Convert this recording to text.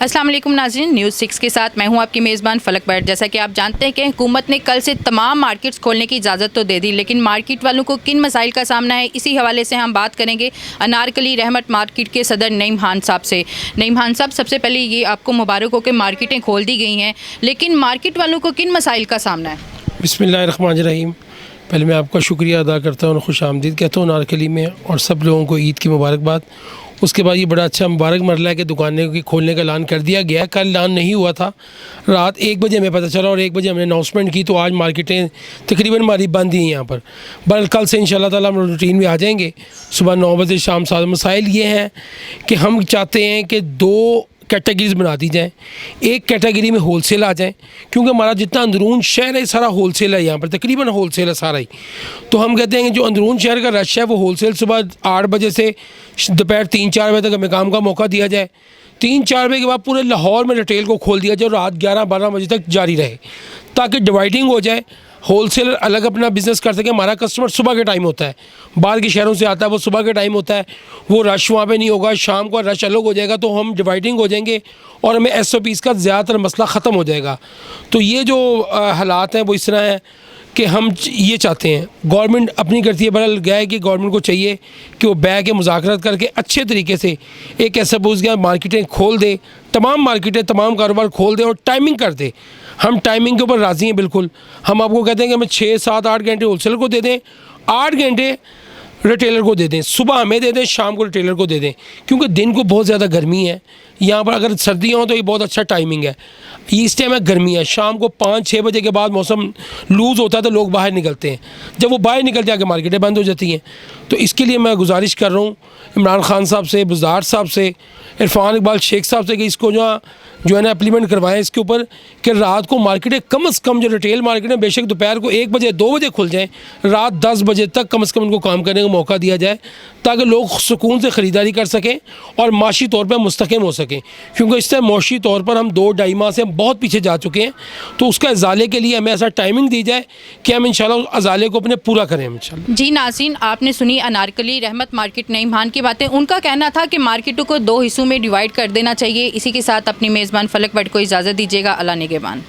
अस्सलाम वालेकुम नाज़रीन, न्यूज़ 6 के साथ मैं हूं आपकी मेज़बान फलक भट्ट। जैसा कि आप जानते हैं कि हुकूमत ने कल से तमाम मार्केट्स खोलने की इजाज़त तो दे दी, लेकिन मार्केट वालों को किन मसाइल का सामना है, इसी हवाले से हम बात करेंगे अनारकली रहमत मार्केट के सदर नईम खान साहब से। नईम खान साहब, सबसे पहले ये आपको मुबारक हो कि मार्केटें खोल दी गई हैं, लेकिन मार्केट वालों को किन मसाइल का सामना है? बिस्मिल्लाहिर्रहमानिर्रहीम। पहले मैं आपका शुक्रिया अदा करता हूँ और खुश आमदीद कहता हूँ अनारकली में, और सब लोगों को ईद की मुबारकबाद। उसके बाद ये बड़ा अच्छा मुबारक मरला है कि दुकानें की खोलने का ऐलान कर दिया गया है। कल ऐलान नहीं हुआ था, रात 1 बजे हमें पता चला और 1 बजे हमने अनाउंसमेंट की, तो आज मार्केटें तकरीबन हमारी बंद ही हैं यहाँ पर। बल कल से इंशाल्लाह ताला हम रूटीन में आ जाएंगे, सुबह 9 बजे शाम 7। मसाइल ये हैं कि हम चाहते हैं कि 2 कैटेगरीज बना दी जाएँ। एक कैटेगरी में होलसेल आ जाए, क्योंकि हमारा जितना अंदरून शहर है सारा होलसेल है, यहाँ पर तकरीबन होलसेल है सारा ही। तो हम कहते हैं कि जो अंदरून शहर का रश है वो होलसेल सुबह 8 बजे से दोपहर 3-4 बजे तक हमें काम का मौका दिया जाए। 3-4 बजे के बाद पूरे लाहौर में रिटेल को खोल दिया जाए और रात 11-12 बजे तक जारी रहे, ताकि डिवाइडिंग हो जाए, होलसेलर अलग अपना बिज़नेस कर सके। हमारा कस्टमर सुबह के टाइम होता है, बाहर के शहरों से आता है, वो सुबह के टाइम होता है, वो रश वहाँ पे नहीं होगा। शाम को रश अलग हो जाएगा, तो हम डिवाइडिंग हो जाएंगे और हमें SOPs का ज़्यादातर मसला ख़त्म हो जाएगा। तो ये जो हालात हैं वो इस तरह है कि हम ये चाहते हैं, गवर्नमेंट अपनी करती है, बहरहाल गया है कि गवर्नमेंट को चाहिए कि वो बैठ के मुज़ाकरात करके अच्छे तरीके से एक ऐसा बोझ गया मार्केटें खोल दे, तमाम मार्केटें तमाम कारोबार खोल दे और टाइमिंग कर दे। हम टाइमिंग के ऊपर राज़ी हैं बिल्कुल। हम आपको कहते हैं कि हमें 6, 7, 8 घंटे होलसेलर को दे दें, 8 घंटे रिटेलर को दे दें, सुबह हमें दे दें, शाम को रिटेलर को दे दें, क्योंकि दिन को बहुत ज़्यादा गर्मी है यहाँ पर। अगर सर्दियाँ हों तो ये बहुत अच्छा टाइमिंग है। इस टाइम है गर्मी है, शाम को 5-6 बजे के बाद मौसम लूज़ होता है तो लोग बाहर निकलते हैं। जब वो बाहर निकल जाके मार्केटें बंद हो जाती हैं। तो इसके लिए मैं गुजारिश कर रहा हूँ इमरान खान साहब से, बुज़दार साहब से, इरफान इकबाल शेख साहब से कि इसको जो है ना इम्प्लीमेंट करवाएं इसके ऊपर, कि रात को मार्केटें कम से कम, जो रिटेल मार्केटें बेशक दोपहर को 1 बजे 2 बजे खुल जाएं, रात 10 बजे तक कम से कम उनको काम करने का मौका दिया जाए, ताकि लोग सुकून से ख़रीदारी कर सकें और माशी तौर पर मुस्तक़िम हो सकें। क्योंकि इस टाइम माशी तौर पर हम 2-2.5 माह से बहुत पीछे जा चुके हैं। तो उसका अजाले के लिए हमें ऐसा टाइमिंग दी जाए कि हम इंशाल्लाह अजाले को अपने पूरा करें इंशाल्लाह। जी नाज़रीन, आपने सुनी अनारकली रहमत मार्केट नईम खान की बातें। उनका कहना था कि मार्केटों को 2 हिस्सों में डिवाइड कर देना चाहिए। इसी के साथ अपनी मेज़बान फलक भट्ट को इजाज़त दीजिएगा। अल्लाह निगहबान।